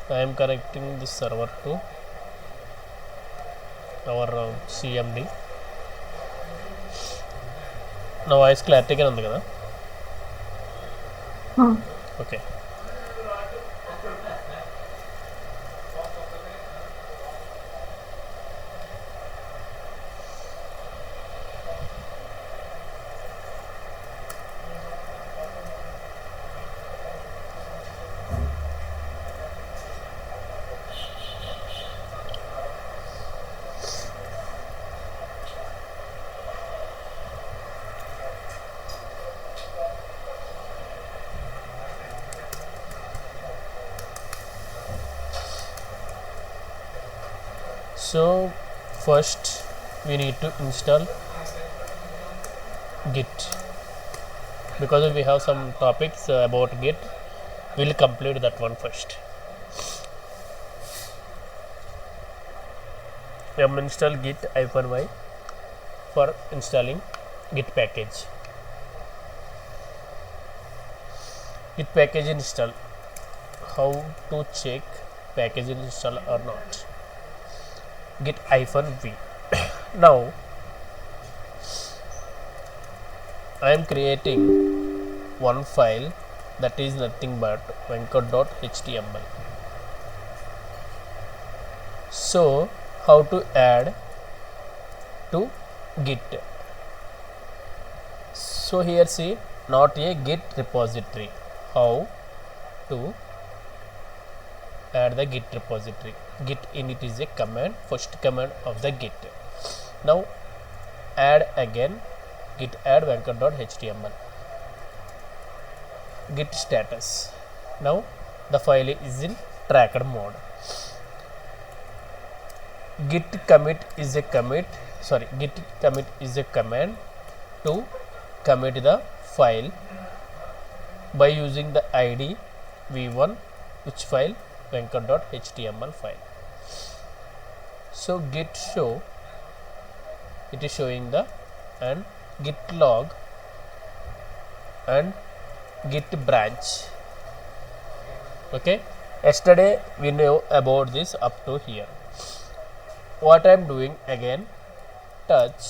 I am connecting this server to our CMD. నా voice క్లారిటీగా ఉంది కదా? Okay. So first we need to install Git, because we have some topics about Git. We'll complete that one first. Install git -y for installing Git package. Git package install. How to check package install or not? Git -v. Now I am creating one file that is nothing but venkat.html. So how to add to Git? So here see, not a Git repository. How to add the Git repository? Git init is a command, first command of the Git. Now add again, git add venkat.html. Git status. Now the file is in tracked mode. Git commit is a command to commit the file by using the id v1, which file? venkat.html file. So git show, it is showing the, and git log and git branch. Okay, yesterday we know about this up to here. What I am doing again, touch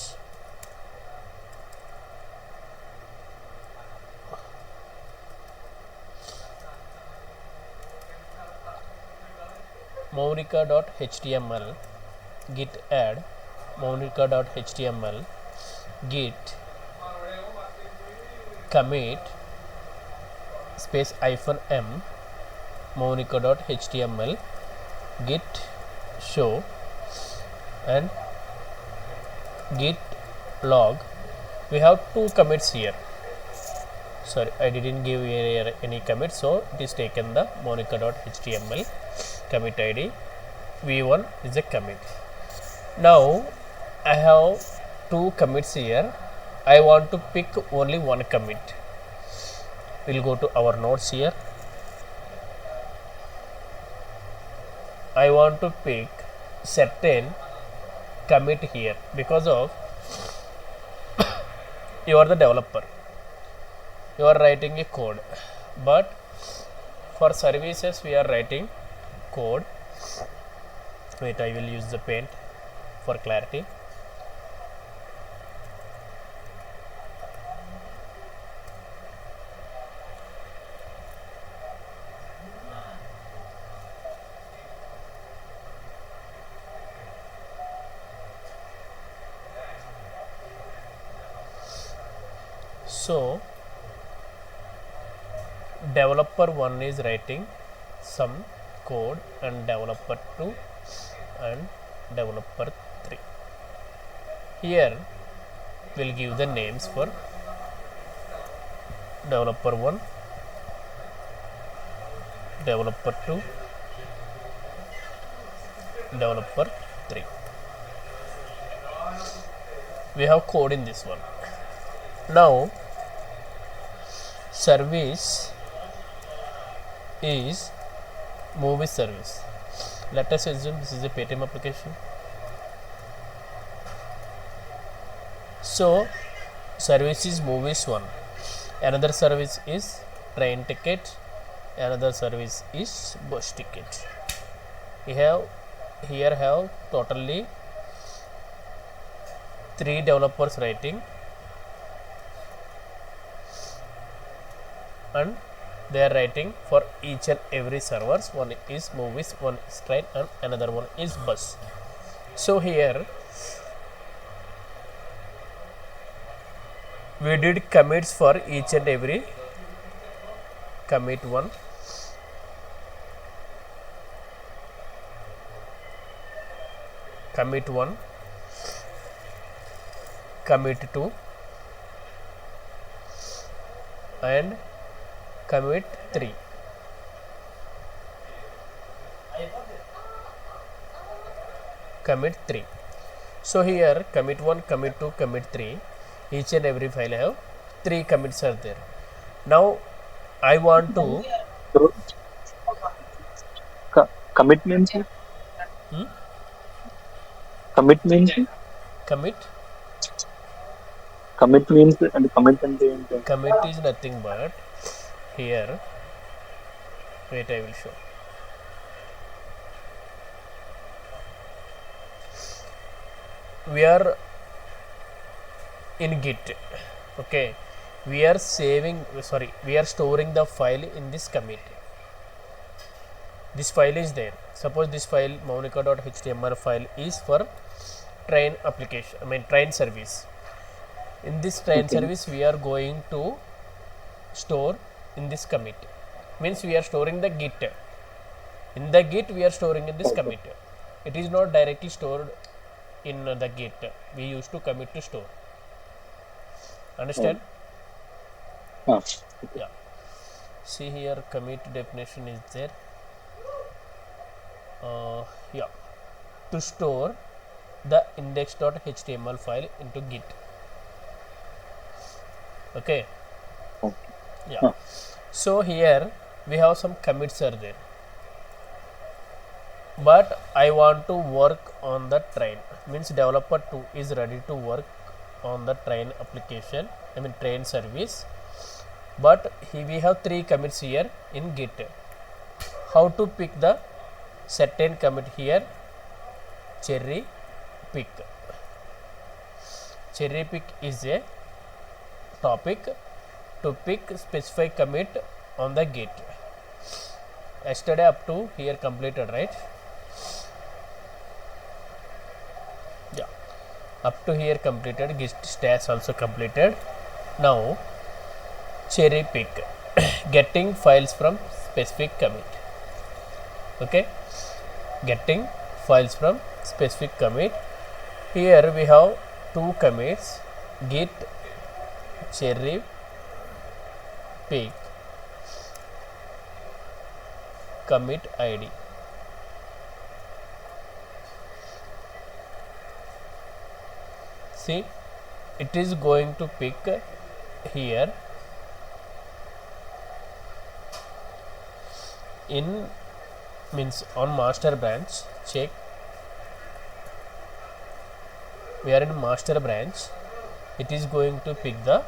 maunika.html, git add maunika.html, git commit space -m maunika.html, git show and git log. We have two commits here. Sorry, I didn't give here any commit, so it is taken the maunika.html commit id v1 is a commit. Now I have two commits here. I want to pick only one commit. We'll go to our nodes here. I want to pick certain commit here, because of you are the developer, you are writing a code, but for services we are writing code. Wait, I will use the paint for clarity. So developer 1 is writing some code and developer 2 and developer 3. Here we'll give the names for developer 1, developer 2, developer 3. We have code in this one. Now service is movie service. Let us assume this is a Paytm application. So service is movies 1, another service is train ticket, another service is bus ticket. here have totally 3 developers writing, and they are writing for each and every servers. One is movies, one is train, and another one is bus. So here we did commits for each and every. Commit 1, commit 1, commit 2, and commit 3. Commit 3. So here commit 1, commit 2, commit 3, each and every file have 3 commits are there. Now I want to commit means commit means and commit and commit is nothing but here, wait, I will show. We are in Git, okay, we are storing the file in this commit. This file is there. Suppose this file maunika.html file is for train application, train service. In this train service we are going to store in this commit, means we are storing the Git. In the Git we are storing in this commit. It is not directly stored in the Git. We used to commit to store. Understand? Yeah. See here, commit definition is there. Yeah, to store the index.html file into Git. Okay. Yeah. So here we have some commits are there, but I want to work on the train, means developer 2 is ready to work on the train application, train service, but we have 3 commits here in Git. How to pick the certain commit? Here cherry pick. Cherry pick is a topic to pick specific commit on the Git. Yesterday up to here completed, right? Yeah, up to here completed. Git stats also completed. Now cherry pick getting files from specific commit. Okay, getting files from specific commit. Here we have 2 commits, git cherry pick commit id. See, it is going to pick here in, means on master branch. Check, we are in master branch. It is going to pick the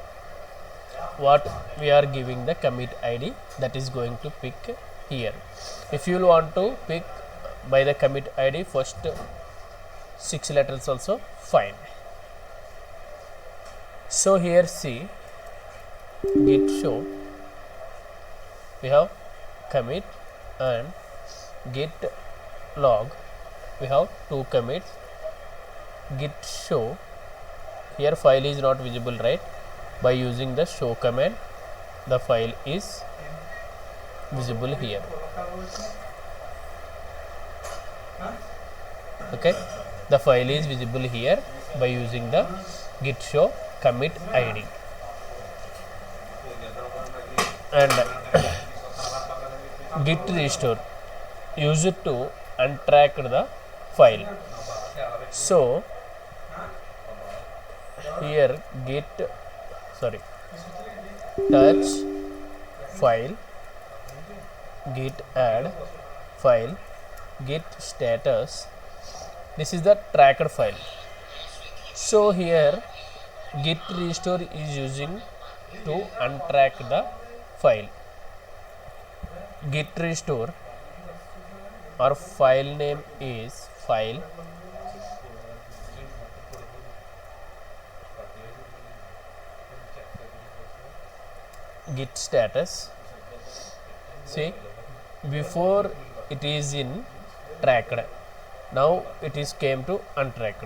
what we are giving the commit id, that is going to pick here. If you want to pick by the commit id first 6 letters also fine. So here see, git show we have commit, and git log we have 2 commits. Git show, here file is not visible, right? By using the show command the file is visible here. Okay, the file is visible here by using the git show commit id. And git restore use it to untrack the file. So here git touch file, git add file, git status, this is the tracker file. So here git restore is using to untrack the file. Git restore our file name is file git status. See, before it is in tracked, now it is came to untracked.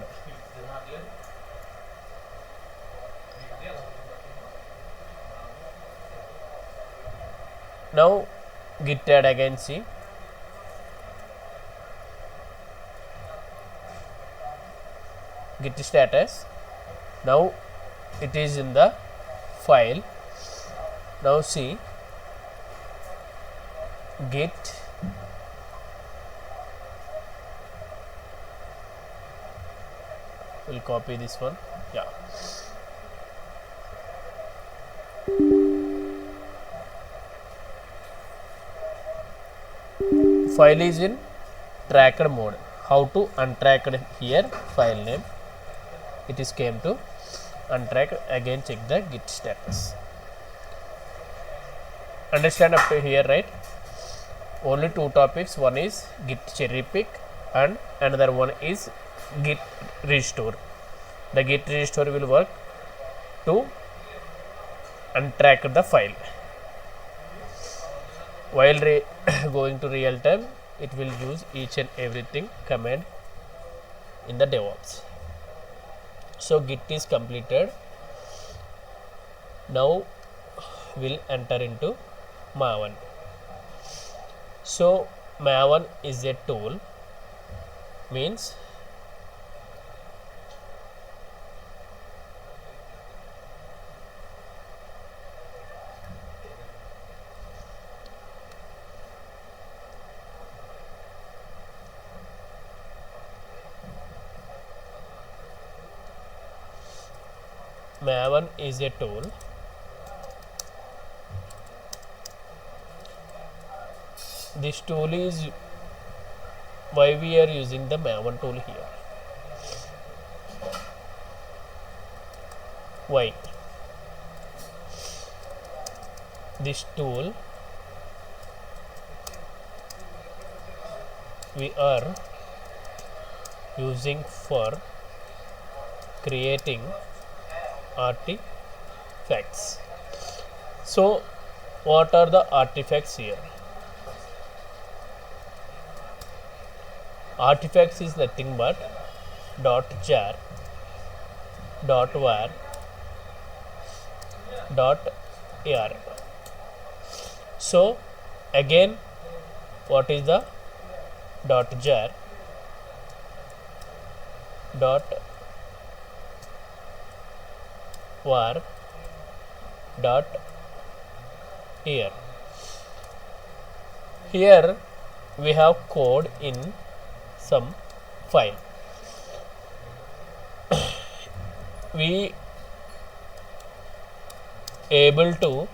Now git add again. See, git status, now it is in the file. Now see, git will copy this one. Yeah, file is in tracked mode. How to untracked? Here file name, it is came to untracked. Again check the git status. Understand up to here, right? Only two topics, one is git cherry pick and another one is git restore. The git restore will work to untrack the file. While going to real time, it will use each and everything command in the DevOps. So git is completed. Now we'll enter into Maven. So Maven is a tool, means Maven is a tool. This tool is why we are using the Maven tool here. Why? This tool we are using for creating artifacts. So what are the artifacts here? Artifacts is nothing but .jar, .var, .ar. So again, what is the .jar, .var, .ar? Here we have code in some file. We able to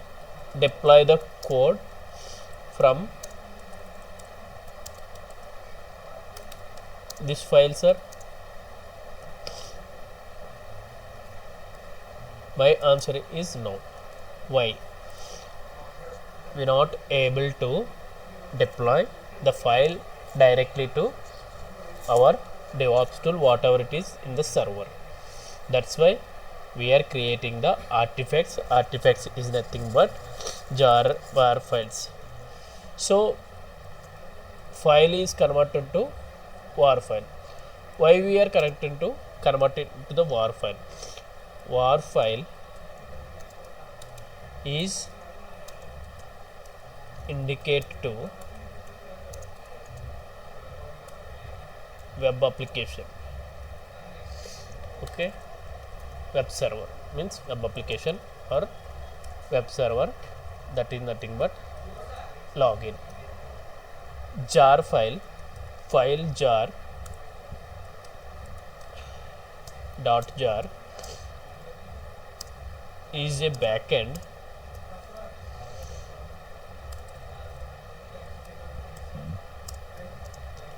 deploy the code from this file, sir? My answer is no. Why? We are not able to deploy the file directly to our DevOps tool, whatever it is in the server. That's why we are creating the artifacts. Artifacts is nothing but jar var files. So file is converted to var file. Why we are converting to the var file? Var file is indicate to web application. Okay, web server means web application or web server, that is nothing but login. Jar file jar .jar is a backend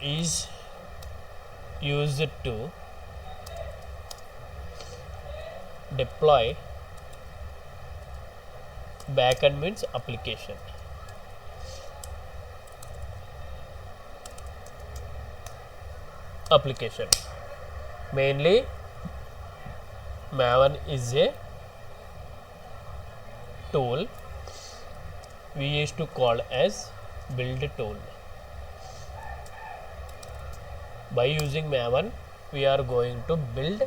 is used to deploy. Backend means application. application. Mainly Maven is a tool we used to call as build tool. By using Maven, we are going to build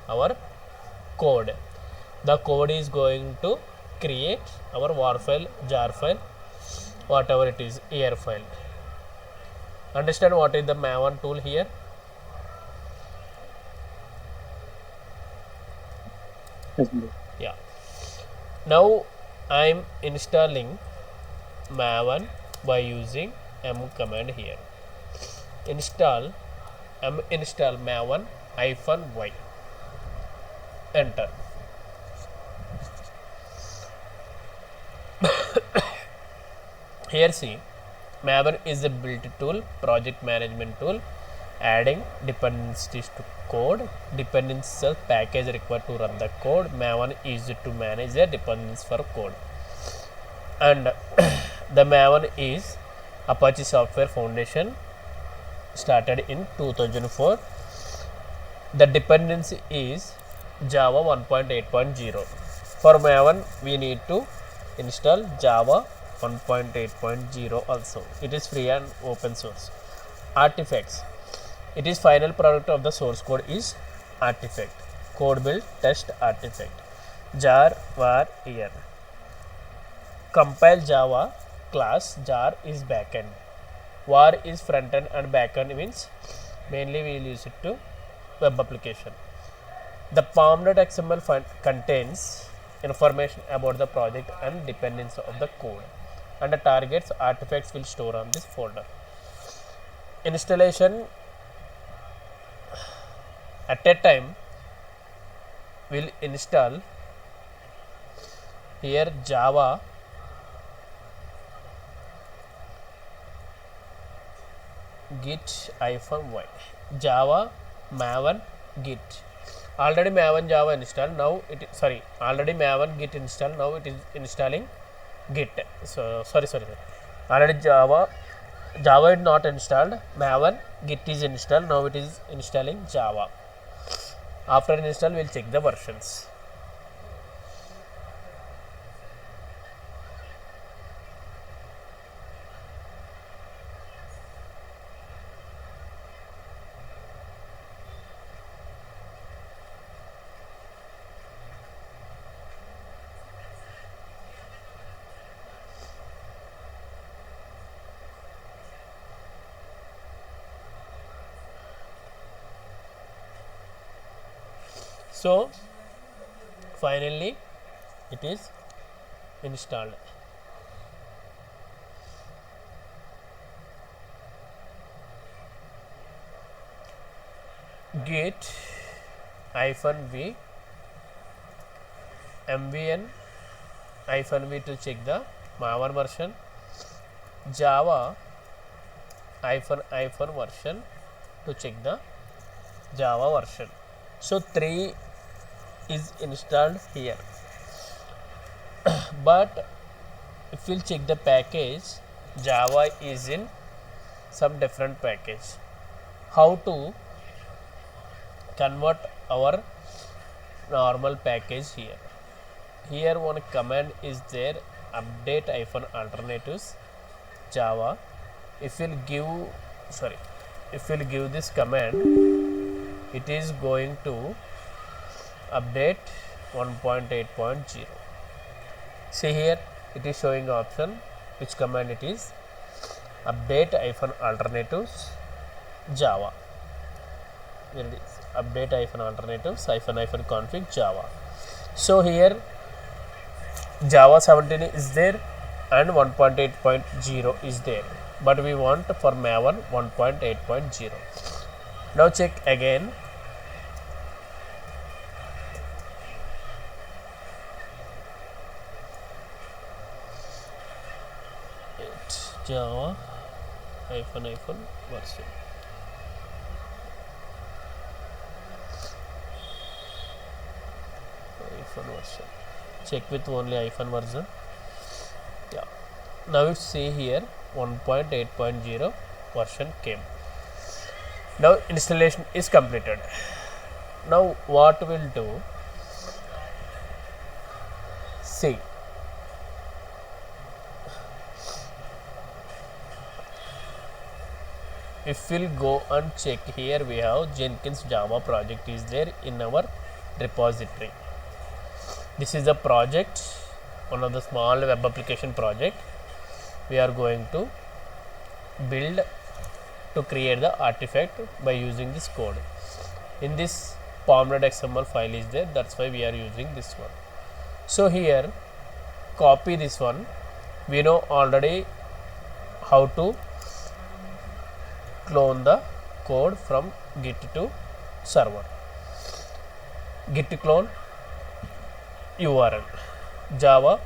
our code. The code is going to create our war file, jar file, whatever it is, air file. Understand what is the Maven tool here? Yes, bro. Yeah. Now I am installing Maven by using m command here. Install Maven -y. Enter. Here see, Maven is a build tool, project management tool, adding dependencies to code. Dependencies are package required to run the code. Maven is to manage the dependencies for code. And the Maven is Apache Software Foundation, started in 2004. The dependency is Java 1.8.0. For Maven, we need to install Java 1.8.0 also. It is free and open source. Artifacts. It is final product of the source code is artifact. Code build test artifact. Jar var here. Compile Java class jar is backend. Var is front end and backend means mainly we will use it to web application. The pom.xml file contains information about the project and dependency of the code, and the targets artifacts will store on this folder. Installation at a time will install here Java git -y, Java Maven git. Already Maven Java installed. Now it already Maven git installed. Now it is installing git. So sorry. Already Java is not installed. Maven git is installed. Now it is installing Java. After install, we'll check the versions. So finally it is installed. Git -v mvn -v to check the Maven version, Java version to check the Java version. So 3 is installed here. But if we'll check the package, Java is in some different package. How to convert our normal package here? Here one command is there, update -alternatives Java. If we'll give this command, it is going to update 1.8.0. See here, it is showing option which command it is, update -alternatives Java. Here it is, update -alternatives -config Java. So here Java 17 is there and 1.8.0 is there, but we want for Maven 1.8.0. Now check again. Java version. Version. Check with only version. Yeah. Now it's see here 1.8.0 version came. Now installation is completed. Now what we'll do, see, if we'll go and check here, we have Jenkins Java project is there in our repository. This is a project, one of the small web application project we are going to build to create the artifact by using this code. In this pom.xml file is there, that's why we are using this one. So here copy this one, we know already how to clone the code from git to server. Git clone URL, Java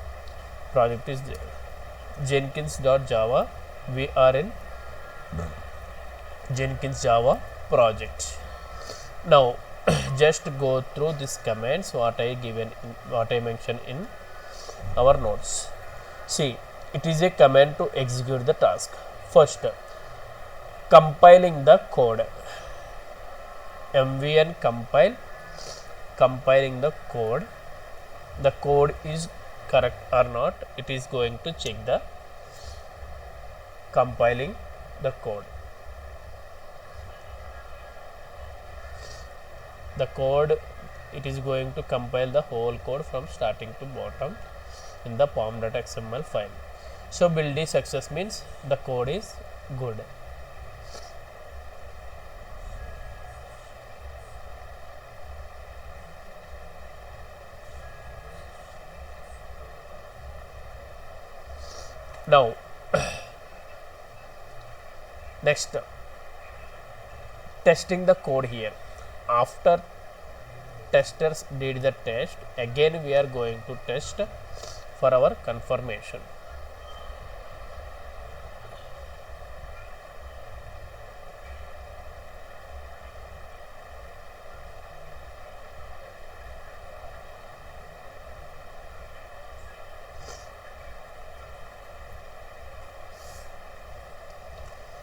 project is there, Jenkins.java, we are in Jenkins Java project. Now just go through these commands what I mentioned in our notes. See, it is a command to execute the task. First, compiling the code, mvn compile, compiling the code is correct or not, it is going to check the compiling the code. The code, it is going to compile the whole code from starting to bottom in the pom.xml file. So build is success means the code is good. Now next, testing the code here. After testers did the test, again we are going to test for our confirmation.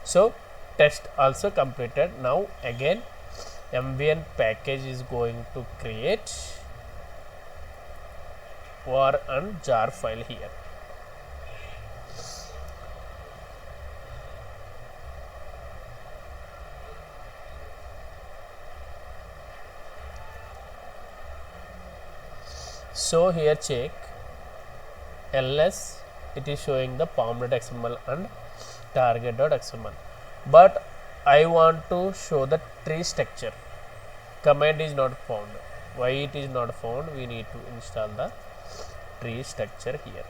So test also completed. Now again mvn package is going to create var and jar file here. So here check ls, it is showing the pom.xml and target.xml, but I want to show the tree structure. Command is not found. Why it is not found? We need to install the tree structure here.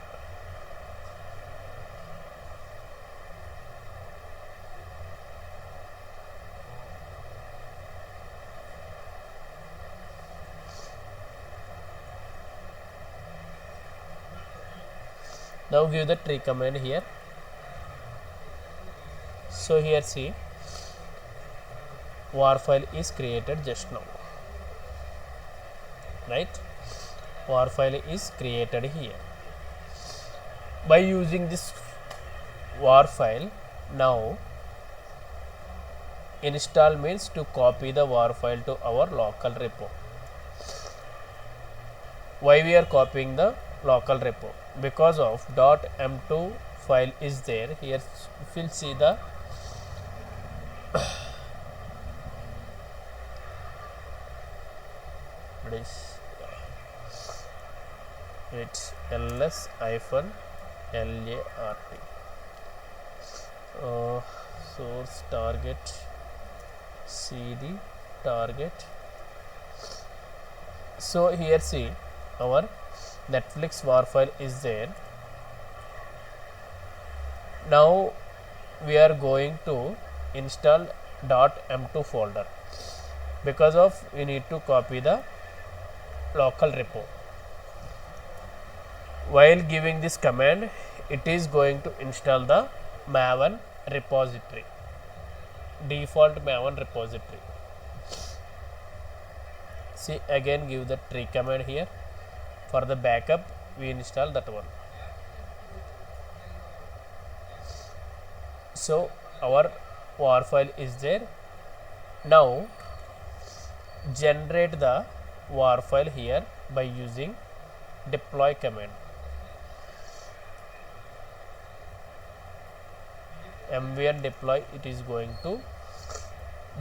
Now give the tree command here. So here see, var file is created just now, right? Var file is created here. By using this var file, now install means to copy the var file to our local repo. Why we are copying the local repo? Because of .m2 file is there. Here if you will see the it's ls hyphen lart source target cd target. So here see our Netflix var file is there. Now we are going to install .m2 folder, because of we need to copy the local repo. While giving this command, it is going to install the maven repository, default maven repository. See, again give the tree command here. For the backup we install that one. So our var file is there. Now generate the var file here by using deploy command. mvn deploy, it is going to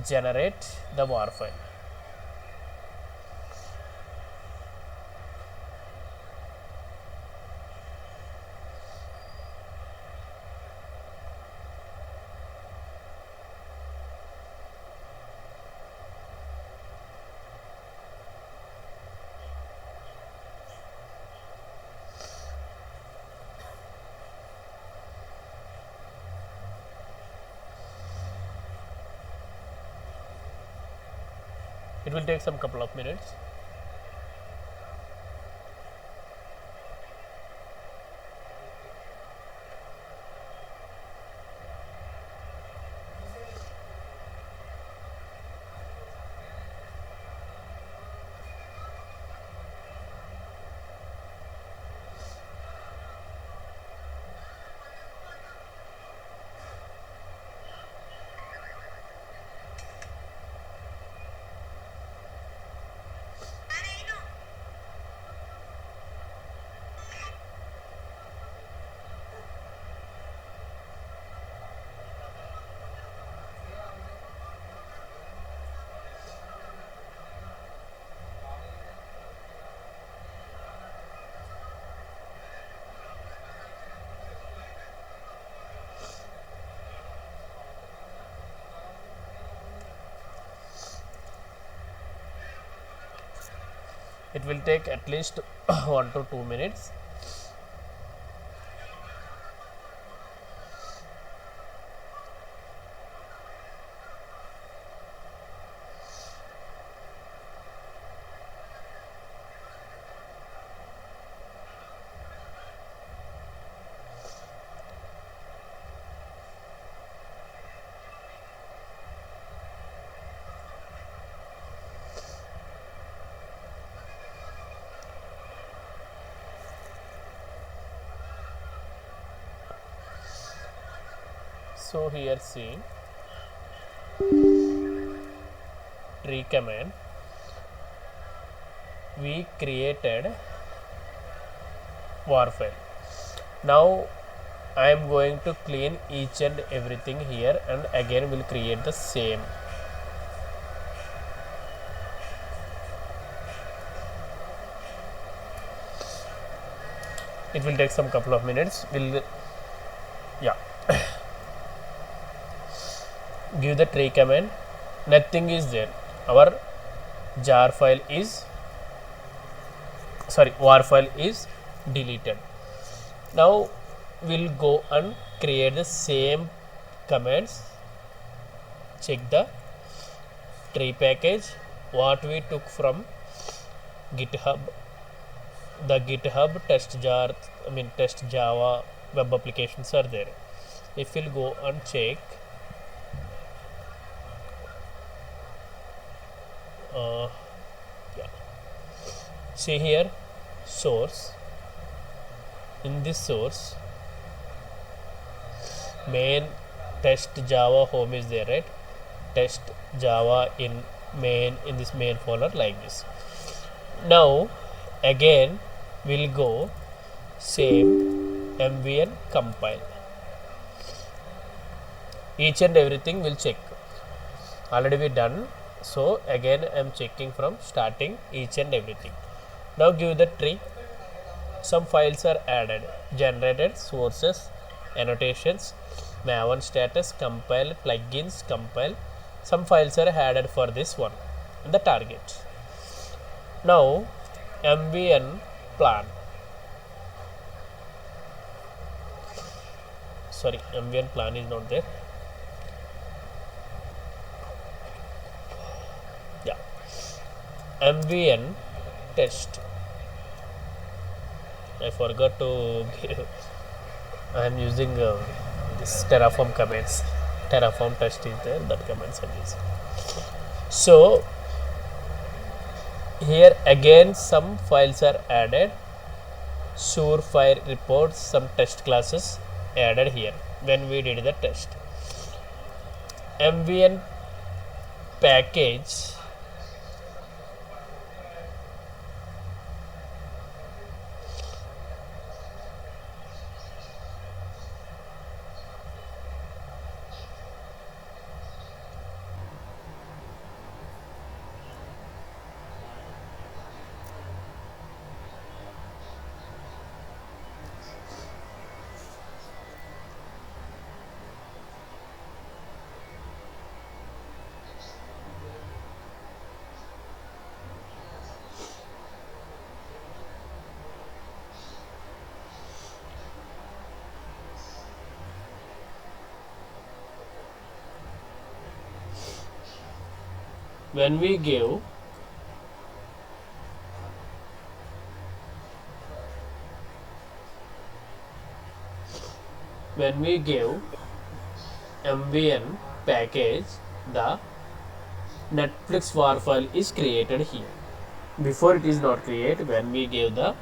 generate the var file. It will take some couple of minutes. It will take at least 1 to 2 minutes. So here see tree command, we created var file. Now I am going to clean each and everything here and again will create the same. It will take some couple of minutes. Will yeah. Give the tree command, nothing is there, our jar file is var file is deleted. Now we'll go and create the same commands. Check the tree package what we took from GitHub, the GitHub test Java web applications are there. If we'll go and check see here source, in this source main test Java home is there, right? Test Java in main, in this main folder like this. Now again we'll go same mvn compile, each and everything will check, already we done. So again I am checking from starting each and everything. Now give the tree, some files are added, generated, sources, annotations, maven status, compile, plugins, compile, some files are added for this one in the target. Now mvn plan, mvn plan is not there. mvn test, I forgot to give, I am using this terraform commands, terraform test is there, that commands are using. So here again some files are added, surefire reports, some test classes added here when we did the test. mvn package when we give MVN package, the Netflix war file is created here. Before it is not created. When we give the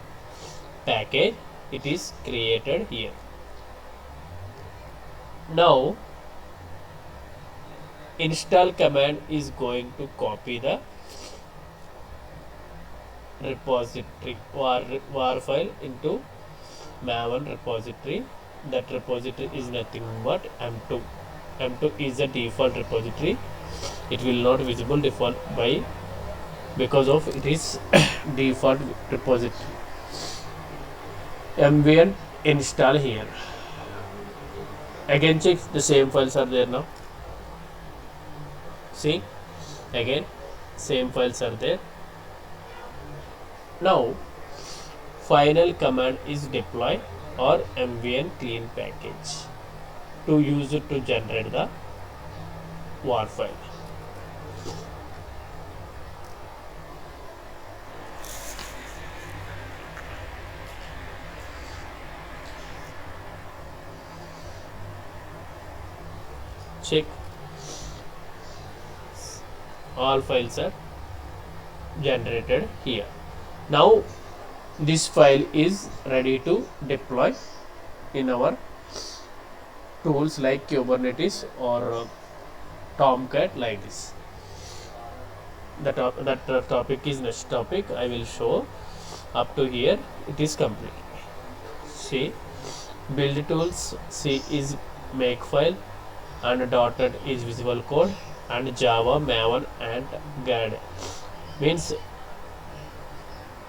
package, it is created here. Now install command is going to copy the repository war file into maven repository. That repository is nothing but m2. M2 is the default repository. It will not visible default by because of it is default repository. MVN install here. Again check the same files are there now. See, again same files are there. Now final command is deploy or MVN clean package to use it to generate the war file. Check, all files are generated here. Now this file is ready to deploy in our tools like Kubernetes or Tomcat, like this. That topic is next topic. I will show. Up to here it is complete. See, build tools, C is makefile, and dotted is visual code, and Java, Maven, and Gradle. Means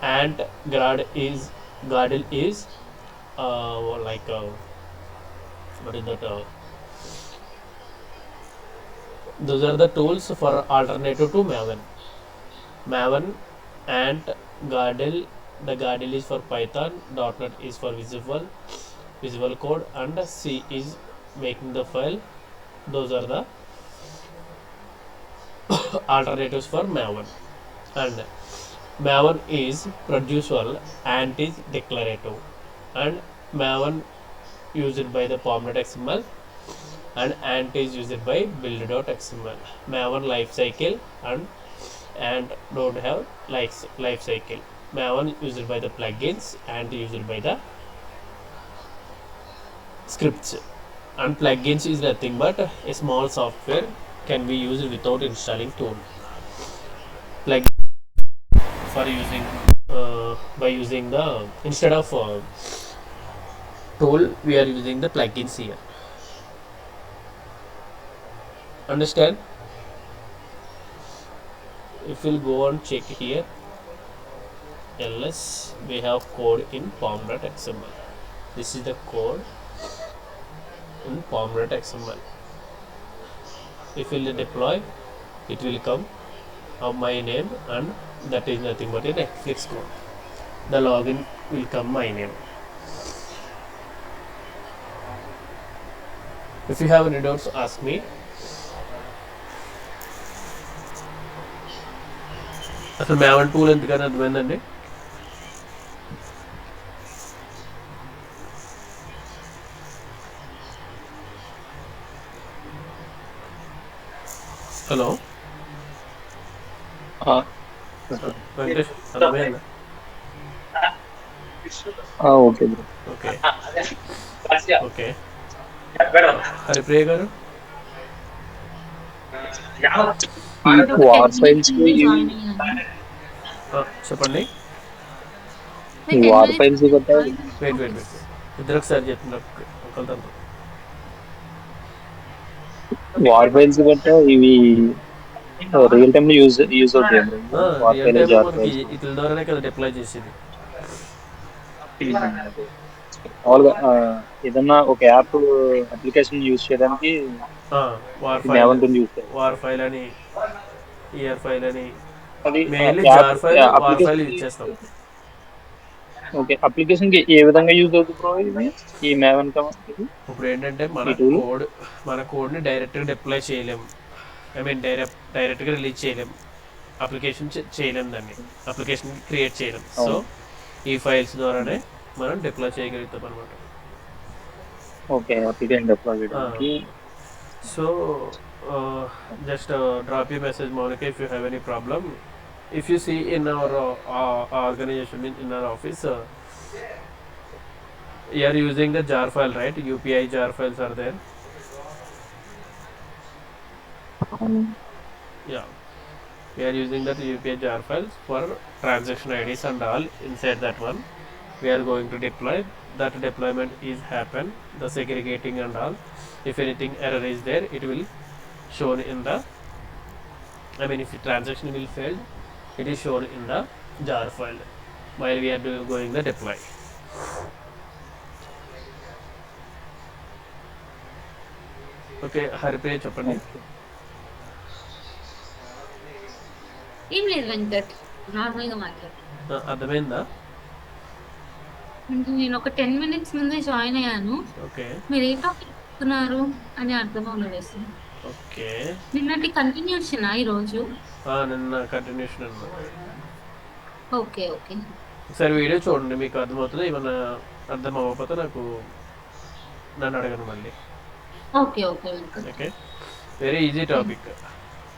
and Gradle is what is that? Those are the tools for alternative to Maven. Maven and Gradle. The Gradle is for Python. .NET is for visual code, and C is making the file. Those are the alternatives for Maven. And Maven is producial and is declarative, and Maven used by the pom.xml, and ant is used by build.xml. Maven lifecycle and don't have lifecycle. Maven used by the plugins and used by the scripts. And plugins is nothing but a small software can be used without installing tool. Plug for using by using the instead of tool, we are using the plugins here. Understand? If we'll go and check here, ls we have code in pom.xml. This is the code in pom.xml. If we'll deploy, it will come of my name, and that is nothing but a Netflix code. The login will come my name. If you have any doubts, ask me. అసలు మ్యావన్ tool ఎందుకని అర్థమైందండి? Hello Venkatesh, అర్థమైందా? Okay bro. Okay okay. Haripriya గారు ఈ నేను ఒక war 10 minutes files ముందే ఇవి జాయిన్ అయ్యాను. చెప్పండి. నేను ఈ 10 వార్ మినిట్స్ ఫైల్స్ ముందే గట్టా జాయిన్ అయ్యాను. Wait wait office. వెయిట్ ఇద్దరు ఒకసారి చెప్తున్నారు ఒకరితో. వార్ ఫైల్స్ గట్టా ఇవి రియల్ టైమ్ లో యూజ్ అవుతాయి బ్రో. వార్ రియల్ ఫైల్ టైంలో జార్ మనకి ఫైల్స్ ఇట్ల ద్వారానే కదా డిప్లాయ్ చేసేది. మామూలుగా ఏదన్నా ఒక యాప్ అప్లికేషన్ యూజ్ చేయడానికి వార్ ఈ ఫైల్, మేవంతో యూజ్ చేయాలి. వార్ ఫైల్ అని, ఇయర్ ఫైల్ అని, అది mainly app jar file, war file application కి యూజ్ చేస్తాం. ఓకే అప్లికేషన్ కి ఏ విధంగా యూజ్ అవుతుంది బ్రో ఇది ఈ మేవన్ ఇది ఇప్పుడు ఏంటంటే ఈ టూల్? మన కోడ్ని డైరెక్ట్గా డిప్లాయ్ చేయలేం. ఐ మీన్ డైరెక్ట్గా రిలీజ్ చేయలేం. అప్లికేషన్ చేయలేం, దాన్ని అప్లికేషన్ క్రియేట్ చేయలేం. సో అవును. ఈ ఫైల్స్ ద్వారానే మనం డిప్లాయ్ చేయగలుగుతాం అనమాట. ఓకే అప్లికేషన్ డిప్లాయ్ చేయడానికి. So just drop your message, Monica, if you have any problem. If you see in our organization, in our office, you are using the jar file, right? UPI jar files are there. Yeah, we are using that UPI jar files for transaction IDs and all. Inside that one we are going to deploy. That deployment is happen, the segregating and all. If anything error is there, it will shown in the, I mean, if the transaction will fail, it is shown in the jar file while we are going the deploy. Okay, Haripriya చెప్పండి. ఏం లేదు Venkat, normal గా మాట్లాడు. అర్థమైందా? నేను ఒక 10 minutes ముందే join అయ్యాను. ఓకే మీరు ఏ టాపిక్ చెప్తున్నారు అని అర్థం అవ్వలేదు. ఓకే. నిన్నటి కంటిన్యూషన్ ఈ రోజు? నిన్న కంటిన్యూషన్ అనమాట. Okay okay. ఒకసారి వీడియో చూడండి, మీకు అర్థమవుతుంది. ఏమన్నా అర్థం అవ్వకపోతే నన్ను అడగను మళ్ళీ. Okay okay okay, very easy topic.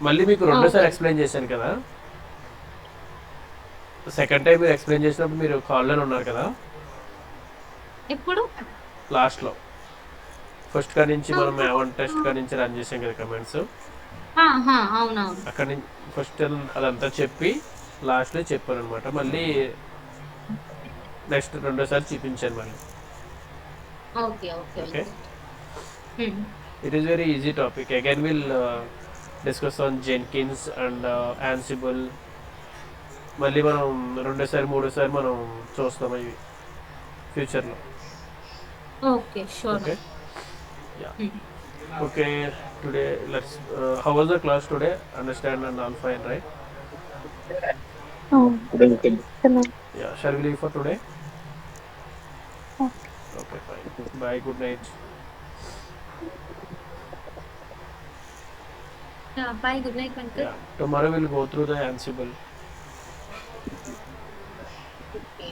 మళ్ళీ మీకు రెండోసారి ఎక్స్ప్లెయిన్ చేశాను కదా. సెకండ్ టైం మీరు ఎక్స్ప్లెయిన్ చేసినప్పుడు మీరు కాల్లోనే ఉన్నారు కదా. ఎప్పుడు? లాస్ట్లో ఫస్ట్ కా నుంచి మనం ఏమన్ టెస్ట్ కా నుంచి రన్ చేసాం కదా కమెంట్స్. అవునవును. అక్కడ నుంచి ఫస్ట్ అదంతా చెప్పి లాస్ట్లో చెప్పాను అనమాట. మళ్ళీ నెక్స్ట్ రెండోసారి చూపించాను మళ్ళీ. Okay okay okay, it is very easy topic. Again we'll discuss on Jenkins and Ansible. మళ్ళీ మనం రెండోసారి మూడోసారి మనం చూస్తాం ఇవి ఫ్యూచర్లో. Okay sure. Okay yeah okay. Today let's how was the class today? Understand and all fine, right? Yeah, shall we leave for today? Okay, fine. Bye, good night. Bye, good night Venkat. Yeah, tomorrow we'll go through the Ansible. Okay.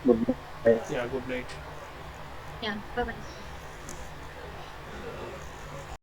Good night. Yeah, good night. Yeah, bye bye.